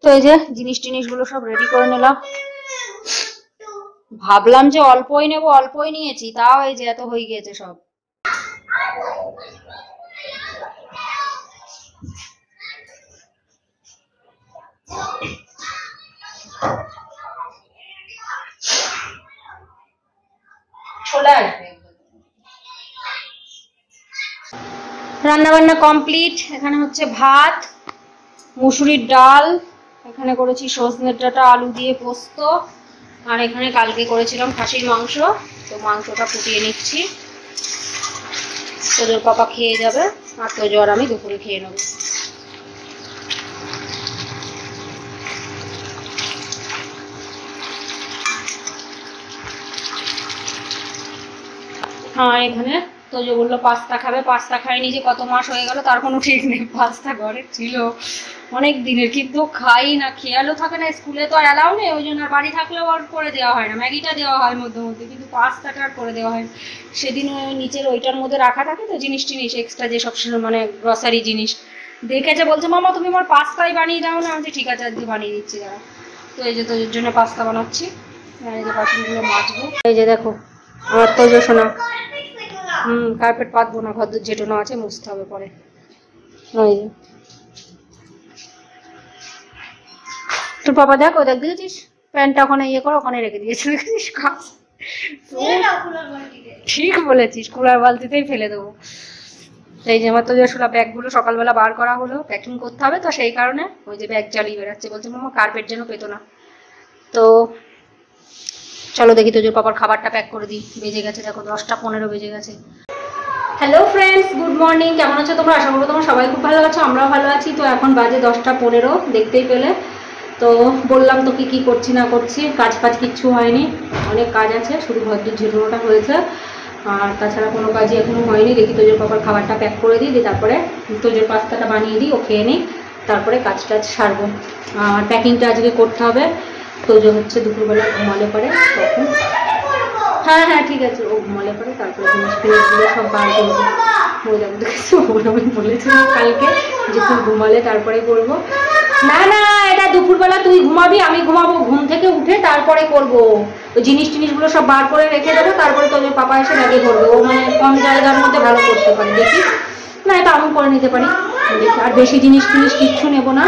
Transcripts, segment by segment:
তো এই যে জিনিসগুলো সব রেডি করে নিলাম। ভাবলাম যে অল্পই নেবো, অল্পই নিয়েছি, তাও এই যে এত হয়ে গিয়েছে সব। রান্না বান্না কমপ্লিট। এখানে হচ্ছে ভাত, মুসুরির ডাল, এখানে করেছি সজনে ডাঁটা আলু দিয়ে পোস্ত, আর এখানে কালকে করেছিলাম খাসির মাংস। তো মাংসটা ফুটিয়ে নিচ্ছি। তোজোর পাপা খেয়ে যাবে, আর তোজো আর আমি দুপুরে খেয়ে নেবো। হ্যাঁ, এখানে তোজো বললো পাস্তা খাবে, পাস্তা খাইনি যে কত মাস হয়ে গেল তার কোনো ঠিক নেই। পাস্তা ঘরে ছিল অনেক দিনের, কিন্তু খাই না, খেয়ালও থাকে না। স্কুলে তো আর অ্যালাউ নেই, ওই জন্য। আর বাড়ি থাকলেও আর করে দেওয়া হয় না। ম্যাগিটা দেওয়া হয় মধ্যে মধ্যে, কিন্তু পাস্তাটা আর করে দেওয়া হয়। সেদিন ওই নিচের ওইটার মধ্যে রাখা থাকে তো জিনিস এক্সট্রা যে সব মানে গ্রসারি জিনিস দেখেছে, বলছে মামা তুমি আমার পাস্তাই বানিয়ে দাও না। আমি ঠিক আছে, আজকে বানিয়ে দিচ্ছি দাঁড়া। তো এই যে তোজোর জন্য পাস্তা বানাচ্ছি। আর এই যে বাসনগুলো মাজবো। এই যে দেখো আমার তোজো শোনা। কার্পেট পাতবো না, ঘর যেটুনো আছে মুছতে হবে পরে। ওই তোর পাপা দেখ, দেখ দেখেছিস প্যান্টটা ওখানে ইয়ে করে ওখানে রেখে দিয়েছে, দেখেছিস? ঠিক বলেছিস, কুলার বালতিতেই ফেলে দেবো। এই যে আমার তো যেসব ব্যাগগুলো সকালবেলা বার করা হলো, প্যাকিং করতে হবে, তো সেই কারণে ওই যে ব্যাগ চালিয়ে বেড়াচ্ছে। বলছে মামা কার্পেট যেন পেতো না। তো চলো দেখি তোজোর পাপার খাবারটা প্যাক করে দিই। বেজে গেছে দেখো 10টা 15 বেজে গেছে। Hello friends, good morning. কেমন আছো তোমরা? আশা করবো তোমরা সবাই খুব ভালো আছো, আমরাও ভালো আছি। তো এখন বাজে 10টা 15, দেখতেই পেলে। তো বললাম তো কি করছি না করছি, কাজ কিচ্ছু হয়নি। অনেক কাজ আছে, শুধু ঘর ঝেড়ানোটা হয়েছে, আর তাছাড়া কোনো কাজই এখনো হয়নি। দেখি তোজোর পাপার খাবারটা প্যাক করে দিই, তারপরে তোজোর পাস্তাটা বানিয়ে দিই, ও খেয়ে নিই, তারপরে কাজ সারবো। আর প্যাকিংটা আজকে করতে হবে। তোজো হচ্ছে দুপুরবেলা ঘুমালে পরে তখন। হ্যাঁ হ্যাঁ ঠিক আছে, ও ঘুমালে পরে তারপরে জিনিসগুলো সব বার করবো। আমি বলেছিলাম কালকে যে তুই ঘুমালে তারপরে করবো। না না, এটা দুপুরবেলা তুই ঘুমাবি, আমি ঘুমাবো, ঘুম থেকে উঠে তারপরে করবো। ওই জিনিসগুলো সব বার করে রেখে দেবো, তারপরে তোর পাপা এসে ব্যাগে করবে। ও মানে কম জায়গার মধ্যে ভালো করতে পারে, দেখি না এটা আমি করে নিতে পারি। দেখি আর বেশি জিনিস কিচ্ছু নেবো না।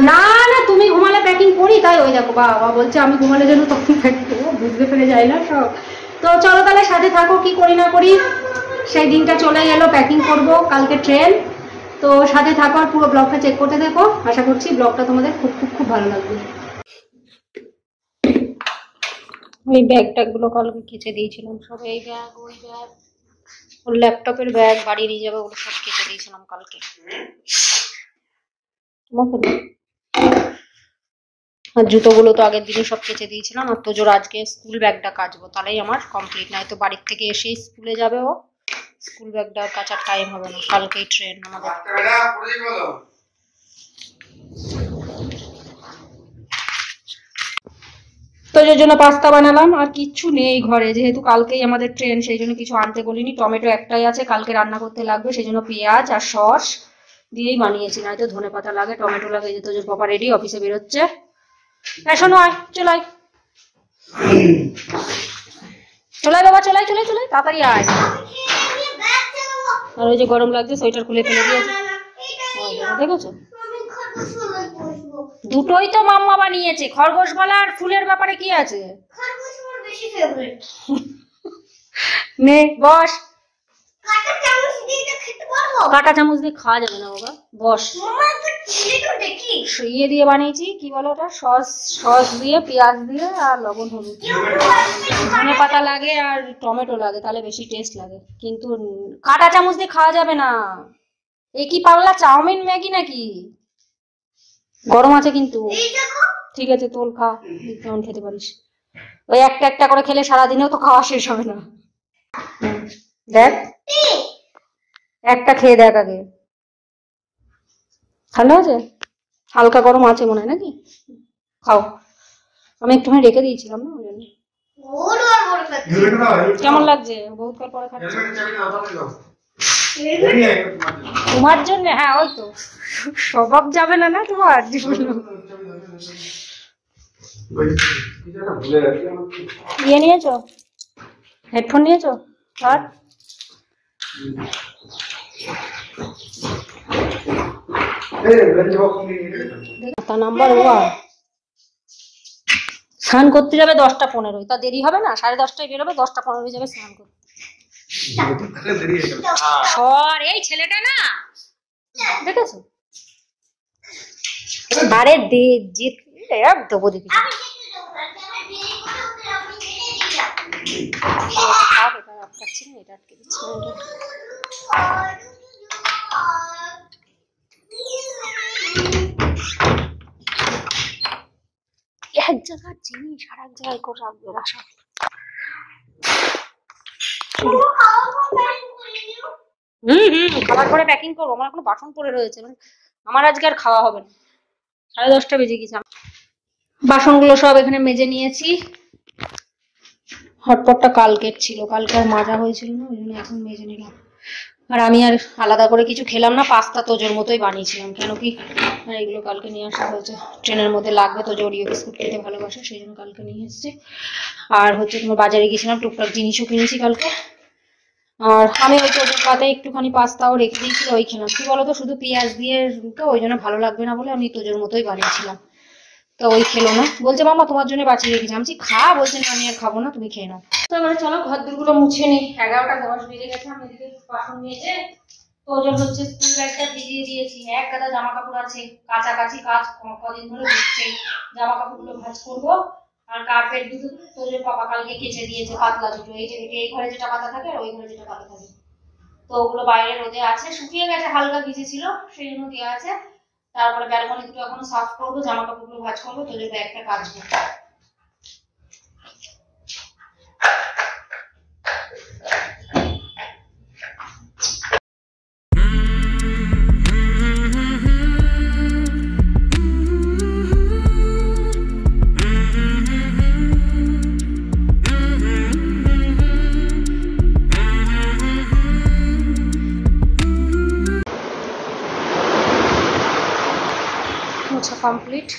না না, তুমি ঘুমালে প্যাকিং করি, তাই ওই দেখো বাবা বলছে আমি ঘুমালে যেন তখন প্যাকিং করবো, বুঝতে পেরে যায় না সব। তো চলো তাহলে সাথে থাকো, কি করি না করি। সেই দিনটা চলে গেল, প্যাকিং করব, কালকে ট্রেন। তো সাথে থাকো আর পুরো ব্লগটা চেক করতে দেখো। আশা করছি ব্লগটা তোমাদের খুব খুব খুব ভালো লাগবে। ওই ব্যাগটাগুলো কালকে কেচে দিয়েছিলাম সব, এই ব্যাগ ওই ব্যাগ, ওর ল্যাপটপের ব্যাগ বাড়ি নিয়ে যাবে, ওগুলো সব কেচে দিয়েছিলাম কালকে। আর জুতোগুলো তো আগের দিনে সব কেচে দিয়েছিলাম। আর তোজোর আজকে স্কুল ব্যাগটা কাচবো, তাহলেই আমার কমপ্লিট। নাই তো বাড়ির থেকে এসেই স্কুলে যাবে ও, স্কুল ব্যাগটা কাচার টাইম হবে না, কালকেই ট্রেন আমাদের। তোজোর জন্য পাস্তা বানালাম, আর কিচ্ছু নেই ঘরে, যেহেতু কালকেই আমাদের ট্রেন, সেই জন্য কিছু আনতে বলিনি। টমেটো একটাই আছে, কালকে রান্না করতে লাগবে, সেই জন্য পেঁয়াজ আর সস দিয়েই বানিয়েছি। নয়তো ধনে পাতা লাগে, টমেটো লাগে। যে তোজোর পাপা রেডি, অফিসে বেরোচ্ছে। শোনো আয়, চলাই বাবা, চলাই তাড়াতাড়ি আয়। আর ওই যে গরম লাগছে, সোয়েটার খুলে ফেলে দিয়েছে, দেখেছো? দুটোই তো মাম্মা বানিয়েছে, খরগোশ গলা আর ফুলের ব্যাপারে কি আছে? নে বস। কাঁটা চামচ দিয়ে খাওয়া যাবে না বাবা, বস। ইয়ে দিয়ে বানিয়েছি, কি বলো ওটা, সস দিয়ে, পেঁয়াজ দিয়ে, আর লবণ হলুদ। ধনে পাতা লাগে আর টমেটো লাগে, তাহলে বেশি টেস্ট লাগে। কিন্তু কাঁটা চামচ দিয়ে খাওয়া যাবে না। এ কি পাগলা চাউমিন ম্যাগি নাকি? গরম আছে কিন্তু। ঠিক আছে তোল, খা, কেমন খেতে পারিস। ওই একটা করে খেলে সারাদিনেও তো খাওয়া শেষ হবে না। দেখ, একটা খেয়ে দেখ আগে, ভালো আছে? হালকা গরম আছে মনে হয় নাকি? খাও, আমি একটুখানি রেখে দিয়েছিলাম না, ওই জন্য। কেমন লাগছে? বহুত কাল পরে খাচ্ছি। তোমার জন্য? হ্যাঁ ওই তো স্বভাব যাবে না না তোমার জীবন। ইয়ে নিয়েছো, হেডফোন নিয়েছো? আর নাম্বার ওয়ান স্নান করতে যাবে 10টা 15, তা দেরি হবে না? 10:30টায় বেরোবে, 10টা 15 যাবে স্নান করতে। সর, এই ছেলেটা না দেখেছো? আরে দে দেবো দেখি। এটা আটকে দিচ্ছি। এক জায়গার জিনিস আর এক জায়গায় করে রাখবে রাখা। খাবার পরে প্যাকিং করবো। আমার এখনো বাসন পড়ে রয়েছে, আমার আজকে আর খাওয়া হবে না। 10:30টা বেজে গেছে। বাসনগুলো সব এখানে মেজে নিয়েছি। হটপটটা কালকের ছিল, কালকে আর মাজা হয়েছিল না, ওই জন্য এখন মেজে নিলাম। আর আমি আর আলাদা করে কিছু খেলাম না, পাস্তা তোজোর মতোই বানিয়েছিলাম। কেন কি এগুলো কালকে নিয়ে আসা হয়েছে, ট্রেনের মধ্যে লাগবে। তোজো ওরিও বিস্কুট খেতে ভালোবাসে, সেই জন্য কালকে নিয়ে এসেছি। আর হচ্ছে তোমার বাজারে গেছিলাম, টুকটাক জিনিসও কিনেছি কালকে। আর আমি ওই তোজোর পাতায় একটুখানি পাস্তাও রেখে দিয়েছিল, ওই খেলাম। কি বলতো, শুধু পেঁয়াজ দিয়ে তো ওই জন্য ভালো লাগবে না বলে আমি তোজোর মতোই বানিয়েছিলাম। তো ওই খেলো না, বলছে মামা তোমার জন্য বাঁচিয়ে রেখেছি। আমি খা, বলছে না আমি আর খাবো না, তুমি খেয়ে নাও। তো এবারে চলো ঘর দুগুলো মুছে নিই। 11টা 10 বেজে গেছে। আমি এদিকে বাসন নিয়েছে, তোজোর হচ্ছে স্কুল ব্যাগটা ভিজিয়ে দিয়েছি। এক গাদা জামা কাপড় আছে, কাছাকাছি কাজ কদিন ধরে হচ্ছে। জামা কাপড়গুলো ভাঁজ করবো। আর কার্পেট দুটো তোজোর পাপা কালকে কেচে দিয়েছে, পাতলা দুটো। এই যে এই ঘরে যেটা পাতা থাকে আর ওই ঘরে যেটা পাতা থাকে, তো ওগুলো বাইরে রোদে আছে, শুকিয়ে গেছে, হালকা ভিজেছিল সেই জন্য দেওয়া আছে। তারপরে ব্যালকনি দুটো এখনো সাফ করবো, জামা কাপড়গুলো ভাঁজ করবো, তোজোর ব্যাগটা কাচবো। মোছা কমপ্লিট।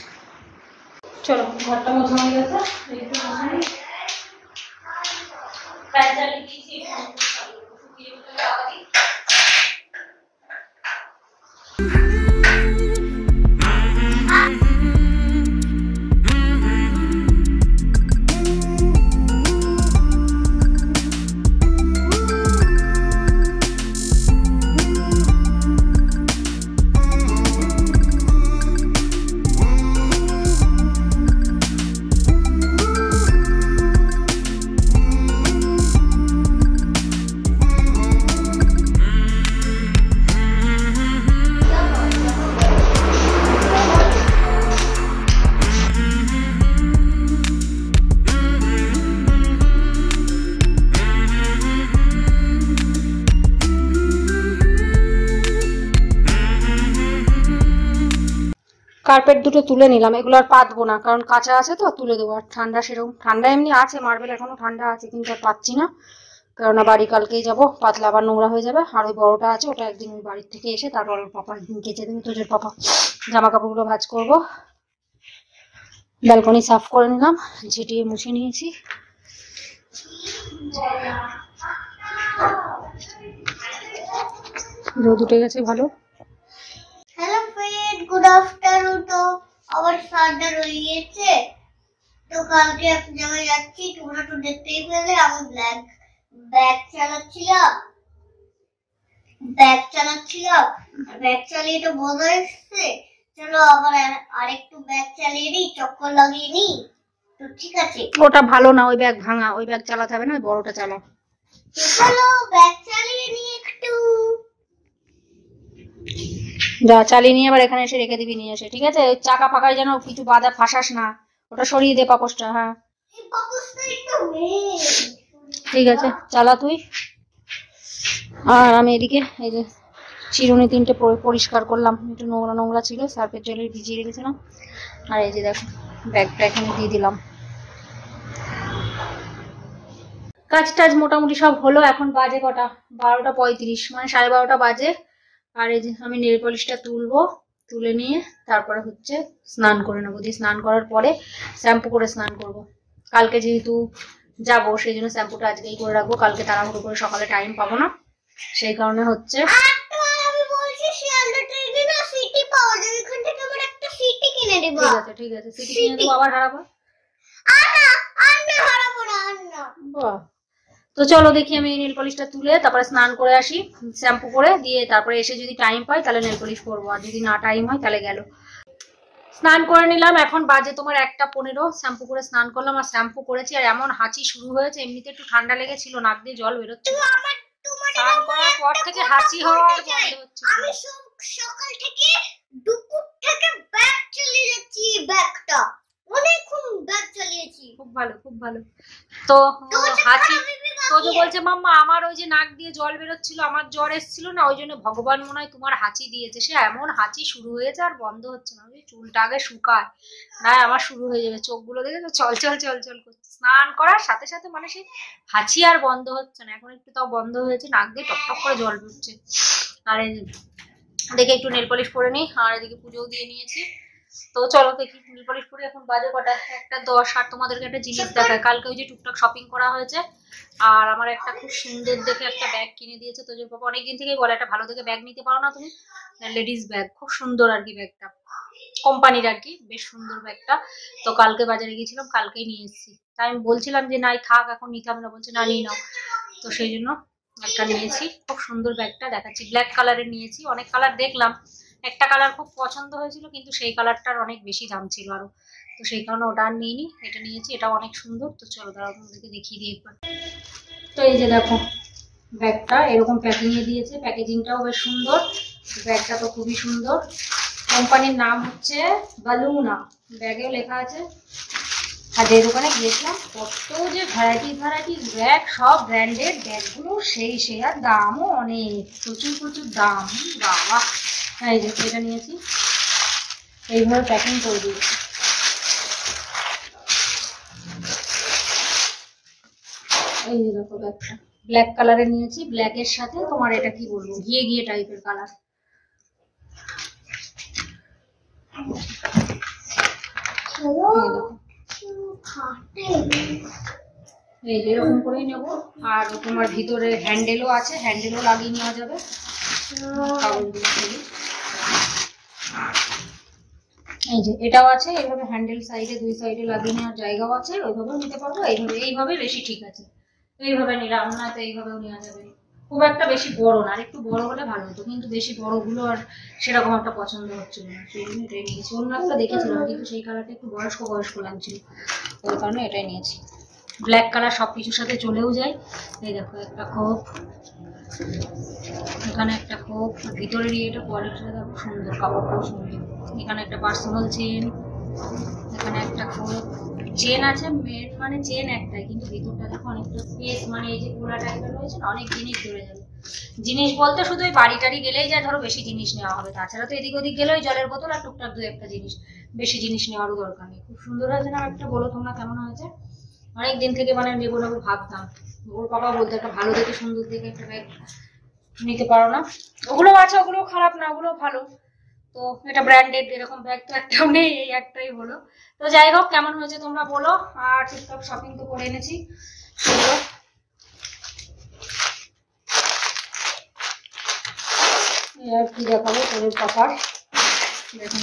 চলো ঘরটা মোছা হয়ে গেছে, একটু মোছা নিই। ফ্যান চালিয়ে দিয়েছি, শুকিয়ে যাওয়া দিই। কার্পেট দুটো তুলে নিলাম, এগুলো আর পাতবো না, কারণ কাঁচা আছে তো, তুলে দেবো। আর ঠান্ডা সেরকম ঠান্ডা এমনি আছে, মার্বেল এখনো ঠান্ডা আছে, কিন্তু আর পাচ্ছি না, কেননা বাড়ি কালকেই যাবো, পাতলা আবার নোংরা হয়ে যাবে। আর ওই বড়টা আছে, ওটা একদিন ওই বাড়ির থেকে এসে তারপর ওর পাপা একদিন কেচে দেবে, তোজোর পাপা। জামা কাপড়গুলো ভাঁজ করবো। ব্যালকনি সাফ করে নিলাম, ঝেঁটিয়ে মুছে নিয়েছি। রোদ উঠে গেছে ভালো। Hello friend, good afternoon. তো আবার সানডে রয়েছে, তো কালকে এক জায়গায় যাচ্ছি, তোমরা তো দেখতেই পেলে। আমি ব্যাগ চালিয়ে তো বন্ধ এসছে। চলো আবার আরেকটু ব্যাগ চালিয়ে নিই, চক্কর লাগিয়ে নিই। তো ঠিক আছে, ওটা ভালো না, ওই ব্যাগ ভাঙা, ওই ব্যাগ চালাতে হবে না, বড়টা চালাও। চলো ব্যাগ চালিয়ে নিই একটু। যা চালিয়ে নিয়ে আবার এখানে এসে রেখে দিবি, নিয়ে এসে, ঠিক আছে? ওই চাকা ফাঁকায় যেন কিছু বাধা ফাঁসাস না, ওটা সরিয়ে দে পাপোসটা। হ্যাঁ ঠিক আছে, চালা তুই। আর আমি এদিকে এই যে চিরুনি 3টে পরিষ্কার করলাম, একটু নোংরা নোংরা ছিল, সার্ফের জলে ভিজিয়ে রেখেছিলাম। আর এই যে দেখো ব্যাগটা এখানে দিয়ে দিলাম। কাজ টাজ মোটামুটি সব হলো। এখন বাজে কটা, 12টা 35, মানে 12:30 বাজে। আর এই যে আমি নেল পলিশটা তুলবো, তুলে নিয়ে তারপরে হচ্ছে স্নান করে নেবো। দিয়ে স্নান করার পরে শ্যাম্পু করে স্নান করব। কালকে যেহেতু যাবো সেই জন্য শ্যাম্পুটা আজকেই করে রাখবো, কালকে তাড়াহুড়ো করে সকালে টাইম পাবো না, সেই কারণে হচ্ছে। আমি বলছি শিয়ালদা ট্রেনে না সিটি পাওয়া যায়, এখান থেকে আমার একটা সিটি কিনে দেব। ঠিক আছে ঠিক আছে, সিটি কিনে দেবো। আবার হারাবো? আন্না হারাবো না, আন্না। বাহ, তো চলো দেখি আমি নেল পলিশটা তুলে তারপরে স্নান করে আসি, শ্যাম্পু করে দিয়ে তারপরে এসে যদি টাইম পাই তাহলে নেল পলিশ করবো, আর যদি না টাইম হয় তাহলে গেল। স্নান করে নিলাম, এখন বাজে তোমার 1টা 15। শ্যাম্পু করে স্নান করলাম, আর শ্যাম্পু করেছি আর এমন হাঁচি শুরু হয়েছে, এমনিতে একটু ঠান্ডা লেগেছিল, নাক দিয়ে জল বেরোচ্ছে। স্নান করার পর থেকে হাঁচি হওয়ার বন্ধ হচ্ছে। আমি সকাল থেকে দুপুর থেকে ব্যাগ চালিয়ে যাচ্ছি, ব্যাগটা অনেকক্ষণ ব্যাগ চালিয়েছি। খুব ভালো খুব ভালো। তো হাঁচি তোজো বলছে মাম্মা আমার ওই যে নাক দিয়ে জল বেরোচ্ছিল, আমার জ্বর এসেছিল না, ওই জন্য ভগবান মনে হয় তোমার হাঁচি দিয়েছে। সে এমন হাঁচি শুরু হয়েছে আর বন্ধ হচ্ছে না, ওই চুলটা আগে শুকায় না, আমার শুরু হয়ে যাবে। চোখগুলো দেখে তো চল চল চল চল করছে, স্নান করার সাথে সাথে মানে সেই হাঁচি আর বন্ধ হচ্ছে না। এখন একটু তাও বন্ধ হয়েছে, নাক দিয়ে টক টক করে জল বেরোচ্ছে। আর দেখে একটু নেল পলিশ করে নিই, আর এদিকে পুজোও দিয়ে নিয়েছি। তো চলো দেখি নেল পলিশ করে। এখন বাজে কটা, 1টা 10। আর তোমাদেরকে একটা জিনিস দেখায়, কালকে ওই যে টুকটাক শপিং করা হয়েছে, আর আমার একটা খুব সুন্দর দেখে একটা ব্যাগ কিনে দিয়েছে তোজোর পাপা। অনেকদিন থেকেই বলে একটা ভালো দেখে ব্যাগ নিতে পারো না তুমি, লেডিস ব্যাগ, খুব সুন্দর আর কি ব্যাগটা, কোম্পানির আর কি, বেশ সুন্দর ব্যাগটা। তো কালকে বাজারে গিয়েছিলাম, কালকেই নিয়ে এসেছি। তাই আমি বলছিলাম যে নাই থাক এখন নিতে হবে না, বলছে না নিয়ে নাও। তো সেই জন্য একটা নিয়েছি, খুব সুন্দর ব্যাগটা দেখাচ্ছি। ব্ল্যাক কালারের নিয়েছি, অনেক কালার দেখলাম, একটা কালার খুব পছন্দ হয়েছিল কিন্তু সেই কালারটার অনেক বেশি দাম ছিল আরো, তো সেই কারণে ওটা আর নিইনি, এটা নিয়েছি। এটাও অনেক সুন্দর। তো চলো দাঁড়াও আপনাদেরকে দেখিয়ে দিই একবার। তো এই যে দেখো ব্যাগটা এরকম প্যাকিং এ দিয়েছে, প্যাকেজিংটাও বেশ সুন্দর। ব্যাগটা তো খুবই সুন্দর, কোম্পানির নাম হচ্ছে বালুনা, ব্যাগেও লেখা আছে। আর যে দোকানে গিয়েছিলাম কত যে ভ্যারাইটি ব্যাগ, সব ব্র্যান্ডেড ব্যাগগুলো, সেই আর দামও অনেক, প্রচুর দাম। বাবা, এই যে এটা নিয়েছি, এইভাবে প্যাকিং করে দিয়েছি। এই যে দেখো ব্যাগটা ব্ল্যাক কালারের নিয়েছি, ব্ল্যাকের সাথে তোমার এটা কি বলবো ঘিয়ে টাইপের কালার। এই যে এরকম করেই নেবো। আর তোমার ভিতরে হ্যান্ডেলও আছে, হ্যান্ডেলও লাগিয়ে নেওয়া যাবে। এই যে এটাও আছে, এইভাবে হ্যান্ডেল সাইডে দুই সাইডে লাগিয়ে নেওয়ার জায়গাও আছে, ওইভাবেও নিতে পারবো। এইভাবে বেশি ঠিক আছে, এইভাবে নিলাম না তো এইভাবেও নেওয়া যাবে। খুব একটা বেশি বড় না, আর একটু বড় হলে ভালো হতো, কিন্তু বেশি বড়গুলো আর সেরকম একটা পছন্দ হচ্ছিল না, সেই জন্য এটাই নিয়েছি। অন্য একটা দেখেছিলাম কিন্তু সেই কালারটা একটু বয়স্ক লাগছিল, ওই কারণে এটাই নিয়েছি। ব্ল্যাক কালার সবকিছুর সাথে চলেও যায়। এই দেখো একটা খোপ, এখানে একটা খোপ, ভিতরের ইয়েটা কোয়ালিটিটা দেখো সুন্দর, কাপড়টাও সুন্দর। এখানে একটা পার্সোনাল চেন, এখানে একটা খোপ, চেন আছে মেড মানে চেন একটাই, কিন্তু ভিতরটা দেখো অনেকটা স্পেস, মানে এই যে গোলা টাইপের রয়েছে না, অনেক জিনিস ধরে যাবে। জিনিস বলতে শুধু ওই বাড়ি টাড়ি গেলেই যা ধরো বেশি জিনিস নেওয়া হবে, তাছাড়া তো এদিক ওদিক গেলে ওই জলের বোতল আর টুকটাক দু একটা জিনিস, বেশি জিনিস নেওয়ারও দরকার নেই। খুব সুন্দর হয়েছে না একটা, বলো তোমরা কেমন হয়েছে? অনেকদিন থেকে মানে নেবো ভাবতাম, ওর বাবা বলতে একটা ভালো দেখে সুন্দর দেখে একটা ব্যাগ নিতে পারো না। ওগুলো আছে, ওগুলো খারাপ না, ওগুলো ভালো। তো এটা ব্র্যান্ডেড এরকম ব্যাগ তো একটাও নেই, এই একটাই হলো। তো যাই হোক কেমন হয়েছে তোমরা বলো। আর টুকটাক শপিং তো করে এনেছি, আর কি দেখাবো তোদের পাপার। দেখুন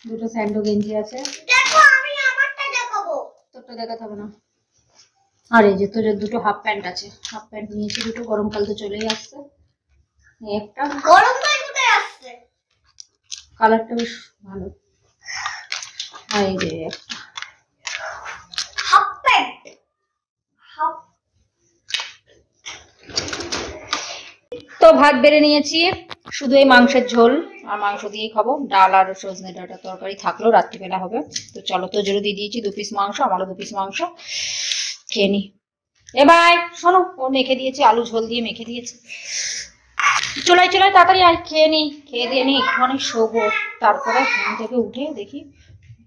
দুটো স্যান্ডো গেঞ্জি আছে, দেখো আমি আমারটা দেখাবো। তোরটা দেখাতে হবে না। আর এই যে তোদের দুটো হাফ প্যান্ট আছে, হাফ প্যান্ট নিয়েছি দুটো, গরমকাল তো চলেই আসছে। একটা গরমকাল কোথায় আসছে, কালারটা বেশ ভালো। আর এই যে হাফ প্যান্ট, তো ভাত বেড়ে নিয়েছি, শুধু এই মাংসের ঝোল আর মাংস দিয়েই খাবো। ডাল আর সজনে ডাঁটার তরকারি থাকলো, রাত্রিবেলা হবে। তো চলো, তো জোরে দিয়ে দিয়েছি 2 পিস মাংস, আমারও 2 পিস মাংস, খেয়ে নি। এবার শোনো, ও মেখে দিয়েছে, আলু ঝোল দিয়ে মেখে দিয়েছে। চলাই তাড়াতাড়ি আর খেয়ে নি, খেয়ে দিয়ে নি একটুখানি শোবো, তারপরে ঘুম থেকে উঠে দেখি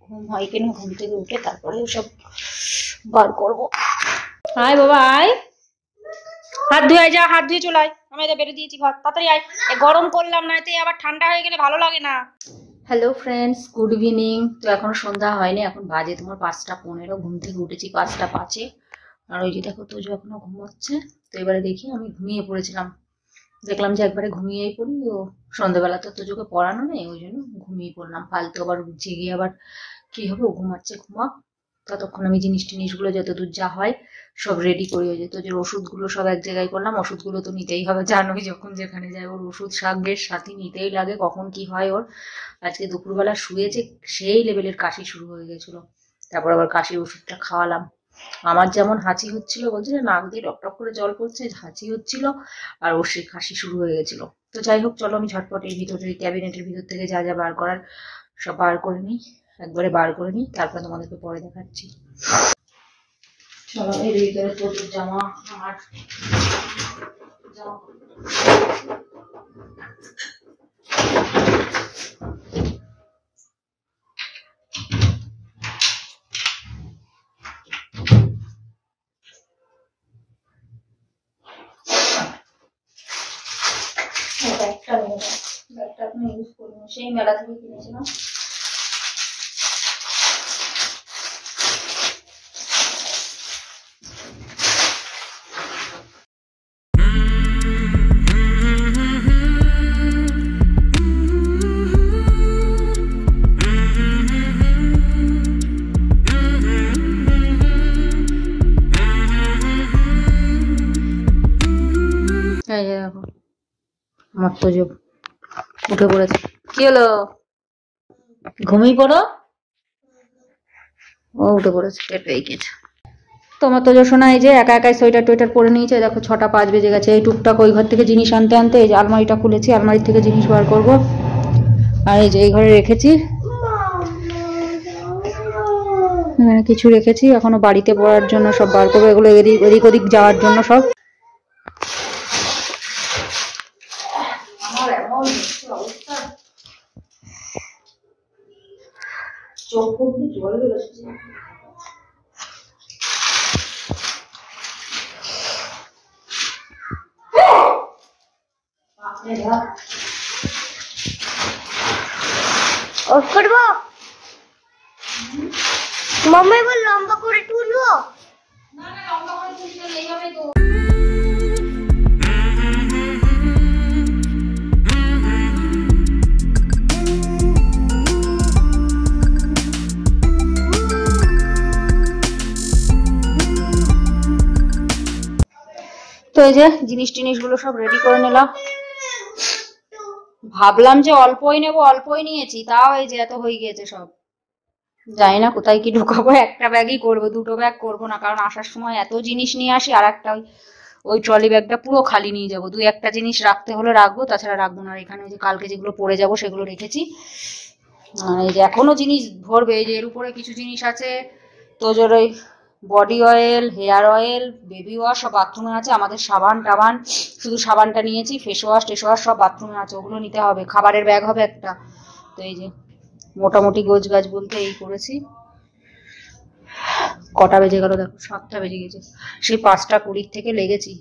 ঘুম হয় কিনা, ঘুম থেকে উঠে তারপরে ওসব বার করবো। আয় বাবা আয়, হাত ধুয়ে যা, হাত ধুয়ে চলে আয়, আমি এটা বেড়ে দিয়েছি ভাত, তাড়াতাড়ি আয়। গরম করলাম না, এতে আবার ঠান্ডা হয়ে গেলে ভালো লাগে না। Hello friends, good evening. তো এখনো সন্ধ্যা হয়নি, এখন বাজে তোমার 5:15। ঘুম থেকে উঠেছি 5:05। আর ওই যে দেখো তোজো এখনো ঘুমোচ্ছে। তো এবারে দেখি, আমি ঘুমিয়ে পড়েছিলাম, দেখলাম যে একবারে ঘুমিয়েই পড়ি। ও সন্ধ্যাবেলা তো তোজোকে পড়ানো নেই, ওই জন্য ঘুমিয়ে পড়লাম। ফালতু আবার জেগে আবার কি হবে, ও ঘুমাচ্ছে ঘুমাক। ততক্ষণ আমি জিনিসগুলো যতদূর যা হয় সব রেডি করি। হয়ে যেত যে ওষুধগুলো সব এক জায়গায় করলাম। ওষুধগুলো তো নিতেই হবে, জানোই যখন যেখানে যায় ওর ওষুধ সাগ্যের সাথে নিতেই লাগে, কখন কি হয় ওর। আজকে দুপুরবেলা শুয়েছে, সেই লেভেলের কাশি শুরু হয়ে গেছিল। তারপর আবার কাশির ওষুধটা খাওয়ালাম। আমার যেমন হাঁচি হচ্ছিল, বলছে যে নাক দিয়ে টক টক করে জল পড়ছে, হাঁচি হচ্ছিল, আর ওর সেই কাশি শুরু হয়ে গেছিল। তো যাই হোক, চলো আমি ঝটপট এই ভিতরে ক্যাবিনেটের ভিতর থেকে যা যা বার করার সব বার করে নিই, একবারে বার করে নিই, তারপরে তোমাদেরকে পরে দেখাচ্ছি। চলো এর ভিতরে তোর জামা, আমার জামা ব্যাগটা নিয়ে যাও। ব্যাগটা এখন ইউজ করি না, সেই মেলা থেকে কিনেছিলাম। এই যে দেখো, আমার তো যে উঠে পড়েছে। কি হলো, ঘুমিয়ে পড়ো? ও উঠে পড়েছে, টের পেয়ে গেছে। তোমার তো শোনা, এই যে একা একাই সোয়েটার টোয়েটার পরে নিয়েছে। দেখো 6:05 বেজে গেছে। এই টুকটাক ওই ঘর থেকে জিনিস আনতে আনতে এই যে আলমারিটা খুলেছি, আলমারির থেকে জিনিস বার করব। আর এই যে এই ঘরে রেখেছি, কিছু রেখেছি, এখনো বাড়িতে পড়ার জন্য সব বার করবো। এগুলো এদিক ওদিক ওদিক যাওয়ার জন্য সব। আমার এমন অবস্থা, চোখ মুখে জল বেরোচ্ছে। অফ করবো? মাম্মা এবার লম্বা করে তুলবো? না না, লম্বা করে তুলতে নেই, এইভাবেই তো। তো এই যে জিনিসগুলো সব রেডি করে নিলাম। ভাবলাম যে অল্পই নেবো, অল্পই নিয়েছি, তাও এই যে এত হয়ে গিয়েছে সব। জানি না কোথায় কি ঢুকাবো, একটা ব্যাগই করবো, দুটো ব্যাগ করবো না, কারণ আসার সময় এত জিনিস নিয়ে আসি। আর একটা ওই ট্রলি ব্যাগটা পুরো খালি নিয়ে যাবো। দুই একটা জিনিস রাখতে হলে রাখবো, তাছাড়া রাখবো না। আর এখানে যে কালকে যেগুলো পরে যাবো সেগুলো রেখেছি। এই যে এখনো জিনিস ভরবে। এই যে এর উপরে কিছু জিনিস আছে, তোজোর ওই body oil, hair oil, baby wash সব বাথরুমে আছে। আমাদের সাবান টাবান, শুধু সাবানটা নিয়েছি, ফেস ওয়াশ টেস ওয়াশ সব বাথরুমে আছে, ওগুলো নিতে হবে। খাবারের ব্যাগ হবে একটা। তো এই যে মোটামুটি গোছ গাছ বলতে এই করেছি। কটা বেজে গেল দেখো, 7টা বেজে গেছে। সেই 5:20 থেকে লেগেছি,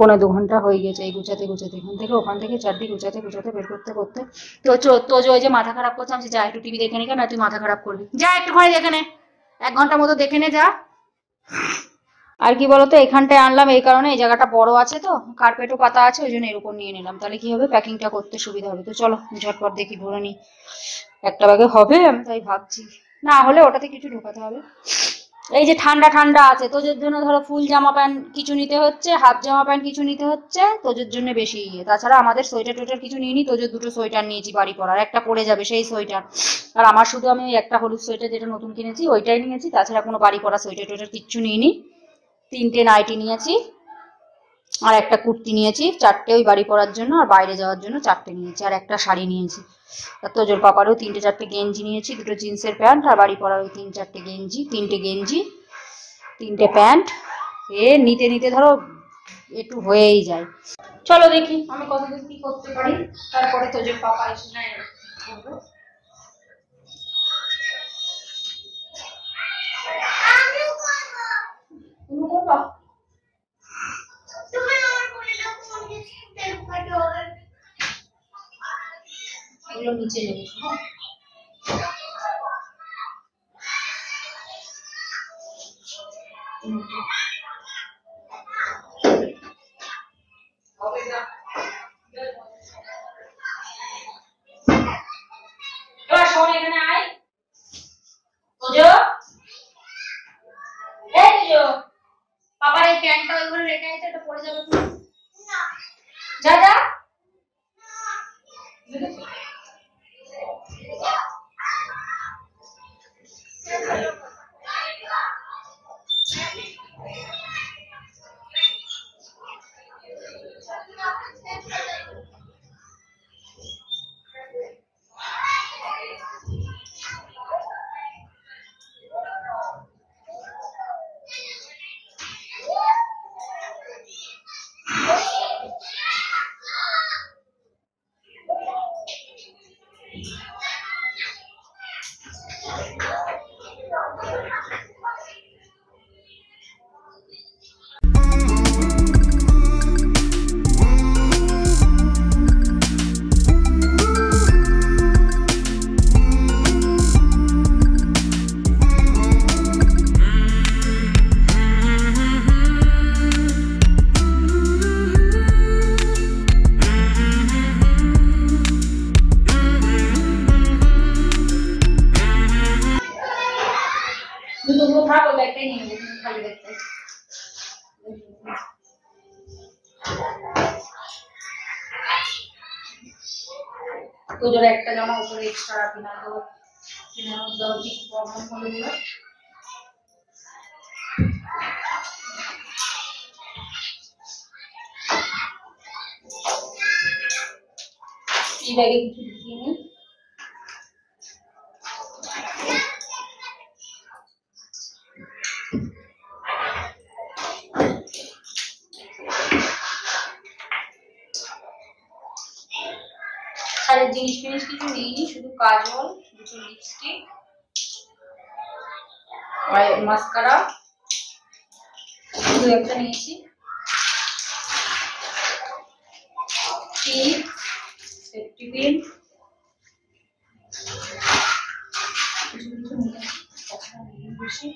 1.25 ঘন্টা হয়ে গেছে এই গুছাতে গুছাতে, এখান থেকে ওখান থেকে চারদিক গুছাতে গুছাতে বের করতে করতে। তো ওই যে মাথা খারাপ করছে, আমি যা একটু টিভি দেখে নি। কেন তুই মাথা খারাপ করবি? যা একটু ঘরে দেখে নে, 1 ঘন্টার মতো দেখে নে যা। আর কি বলতো, এখানটায় আনলাম এই কারণে, এই জায়গাটা বড় আছে তো, কার্পেটও পাতা আছে, ওই জন্য এর উপর নিয়ে নিলাম। তাহলে কি হবে, প্যাকিংটা করতে সুবিধা হবে। তো চলো ঝটপট দেখি ভরে নি, একটা ব্যাগে হবে আমি তাই ভাবছি। না হলে ওটাতে কিছু ঢোকাতে হবে। এই যে ঠান্ডা ঠান্ডা আছে, তোজের জন্য ধরো ফুল জামা প্যান্ট কিছু নিতে হচ্ছে, হাফ জামা প্যান্ট কিছু নিতে হচ্ছে, তোজের জন্য বেশি ইয়ে। তাছাড়া আমাদের সোয়েটার টোয়েটার কিছু নিইনি। তোজের 2টো সোয়েটার নিয়েছি বাড়ি পরার, একটা পরে যাবে সেই সোয়েটার। আর আমার শুধু আমি ওই একটা হলুদ সোয়েটার যেটা নতুন কিনেছি ওইটাই নিয়েছি, তাছাড়া কোনো বাড়ি পরা সোয়েটার টোয়েটার কিচ্ছু নিইনি। 3টে নাইটি নিয়েছি, আর একটা কুর্তি নিয়েছি, 4টে ওই বাড়ি পরার জন্য, আর বাইরে যাওয়ার জন্য 4টে নিয়েছি, আর একটা শাড়ি নিয়েছি। আর তোজোর পাপারও 3টে 4টে গেঞ্জি নিয়েছি, 2টো জিন্সের প্যান্ট, আর বাড়ি পরার ওই 3-4টে গেঞ্জি, 3টে গেঞ্জি, 3টে প্যান্ট। এ নিতে নিতে ধরো একটু হয়েই যায়। চলো দেখি আমি কতদূর কি করতে পারি, তারপরে তোজোর পাপা এসে নেয়। তুমি করবা? এগুলো নিচে নেবে। এবার শোন, এখানে আয়। তোজো, এই তোজো, বাবার এই প্যান্টটা ওইগুলো রেখে আছে, এটা পড়ে যাবে তুমি। যা যা। দুটো থাক, ওই ব্যাগটাই নিয়ে নেবো, খালি ব্যাগটাই। তোজোর একটা জামা উপরে এক্সট্রা রাখি না, তো প্রবলেম হলে দিল। এই ব্যাগে কিছু ঢুকিয়ে নিই। আর জিনিস ফিনিস কিছু নিইনি, শুধু কাজল, দুটো লিপস্টিক, আর মাস্কারা শুধু একটা নিয়েছি, টিপ, সেফটি পিন, কিছু কিছু নিয়েছি।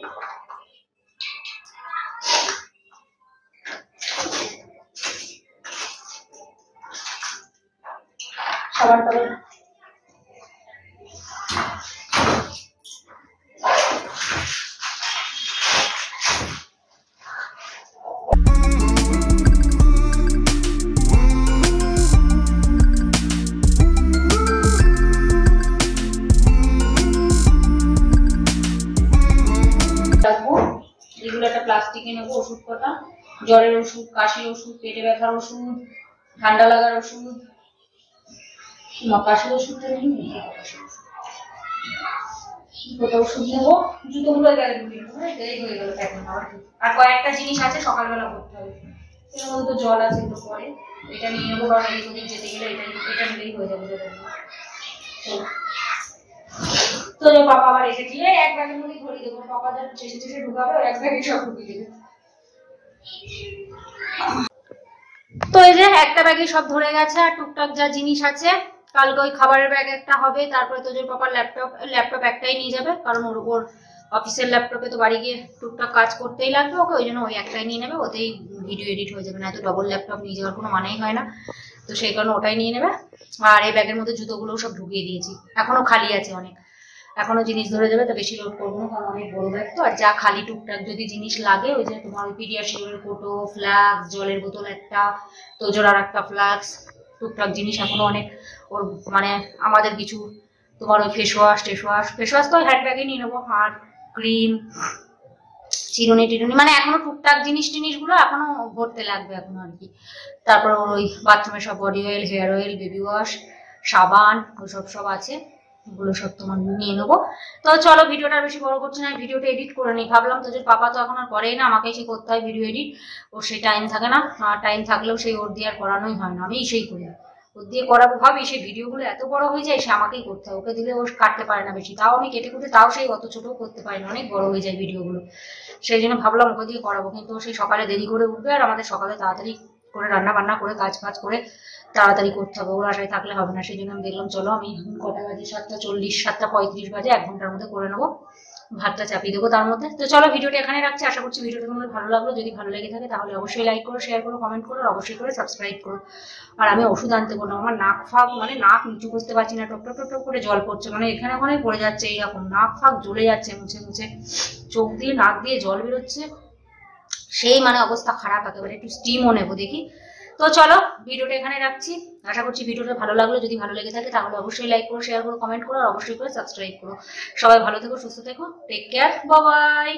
খাবার টাবার রাখবো। এগুলো একটা প্লাস্টিকে নেবো, ওষুধ কটা, জ্বরের ওষুধ, কাশির ওষুধ, পেটে ব্যথার ওষুধ, ঠান্ডা লাগার ওষুধ, কাশির ওষুধটা নেই, ওটা ওষুধ নেবো, জুতোগুলো গেলে দেরি হয়ে গেল এখন। আর কয়েকটা জিনিস আছে সকালবেলা করতে হবে, এর মধ্যে তো জল আছে, তো পরে এটা নিয়ে নেবো, কারণ এদিক ওদিক যেতে গেলে এটা নিলেই হয়ে যাবে। তো পাপা আবার এসে দিয়ে এক ব্যাগের মধ্যে ধরিয়ে দেবো, পাপা যা শেষে শেষে ঢুকাবে এক ব্যাগে সব ঢুকিয়ে দেবে। তো এই যে একটা ব্যাগে সব ধরে গেছে, আর টুকটাক যা জিনিস আছে, কালকে ওই খাবারের ব্যাগ একটা হবে, তারপরে তোজোর পাপার ল্যাপটপ একটাই নিয়ে যাবে, কারণ ওর অফিসের ল্যাপটপে তো বাড়ি গিয়ে টুকটাক কাজ করতেই লাগবে ওকে, ওই জন্য ওই একটাই নিয়ে নেবে, ওতেই ভিডিও এডিট হয়ে যাবে, না তো ডবল ল্যাপটপ নিয়ে যাওয়ার কোনো মানেই হয় না, তো সেই কারণে ওটাই নিয়ে নেবে। আর এই ব্যাগের মধ্যে জুতোগুলোও সব ঢুকিয়ে দিয়েছি, এখনো খালি আছে অনেক, এখনো জিনিস ধরে যাবে, তা বেশি লোড করবো না, কারণ অনেক বড় ব্যাগ তো। আর যা খালি টুকটাক যদি জিনিস লাগে, ওই যে তোমার ওই পিডিয়াশিওরের কোটো, ফ্লাক্স, জলের বোতল একটা, তোজোর আর একটা ফ্লাক্স, টুকটাক জিনিস এখনো অনেক, ওর মানে আমাদের কিছু তোমার ওই ফেস ওয়াশ তো হ্যান্ড ব্যাগে নিয়ে নেবো, আর ক্রিম, চিরুনি টিরুনি, মানে এখনো টুকটাক জিনিসগুলো এখনো ভরতে লাগবে এখনো আর কি। তারপর ওই বাথরুমে সব body oil, hair oil, baby wash, সাবান, ওসব সব আছে, ওগুলো সব তোমার নিয়ে নেবো। তো চলো ভিডিওটা বেশি বড় করছি না, ভিডিওটা এডিট করে নিই, ভাবলাম তো যে পাপা তো এখন আর করেই না, আমাকেই সে করতে হয় ভিডিও এডিট, ওর সেই টাইম থাকে না, আর টাইম থাকলেও সেই ওর দিয়ে আর করানোই হয় না, আমি সেই করি, ওর দিয়ে করাবো ভাবি, সেই ভিডিওগুলো এত বড় হয়ে যায়, সে আমাকেই করতে হয়, ওকে দিলে ও কাটতে পারে না বেশি, তাও আমি কেটে কুটে, তাও সেই অত ছোটও করতে পারি না, অনেক বড় হয়ে যায় ভিডিওগুলো, সেই জন্য ভাবলাম ওকে দিয়ে করাবো, কিন্তু সেই সকালে দেরি করে উঠবে, আর আমাদের সকালে তাড়াতাড়ি করে রান্না বান্না করে কাজ ফাজ করে তাড়াতাড়ি করতে হবে, ওর আশায় থাকলে হবে না। সেই জন্য আমি দেখলাম চলো আমি কটা বাজে, 7:40, 7:35 বাজে, 1 ঘন্টার মধ্যে করে নেবো, ভাতটা চাপিয়ে দেবো তার মধ্যে। তো চলো ভিডিওটা এখানে রাখছি, আশা করছি ভিডিওটা তোমাদের ভালো লাগলো। যদি ভালো লেগে থাকে তাহলে অবশ্যই লাইক করো, শেয়ার করো, কমেন্ট করো, আর অবশ্যই করে সাবস্ক্রাইব করো। আর আমি ওষুধ আনতে বললাম, আমার নাক ফাঁক মানে নাক নিচু করতে পারছি না, টপ টপ টপ টপ করে জল পড়ছে, মানে এখানে ওখানে পড়ে যাচ্ছে, এইরকম নাক ফাঁক জ্বলে যাচ্ছে, মুছে মুছে চোখ দিয়ে নাক দিয়ে জল বেরোচ্ছে, সেই মানে অবস্থা খারাপ একেবারে। একটু স্টিমও নেবো দেখি। তো চলো ভিডিওটা এখানে রাখছি, আশা করছি ভিডিওটা ভালো লাগলো। যদি ভালো লেগে থাকে তাহলে অবশ্যই লাইক করো, শেয়ার করো, কমেন্ট করো, আর অবশ্যই করে সাবস্ক্রাইব করো। সবাই ভালো থেকো, সুস্থ থেকো, টেক কেয়ার, বাই বাই।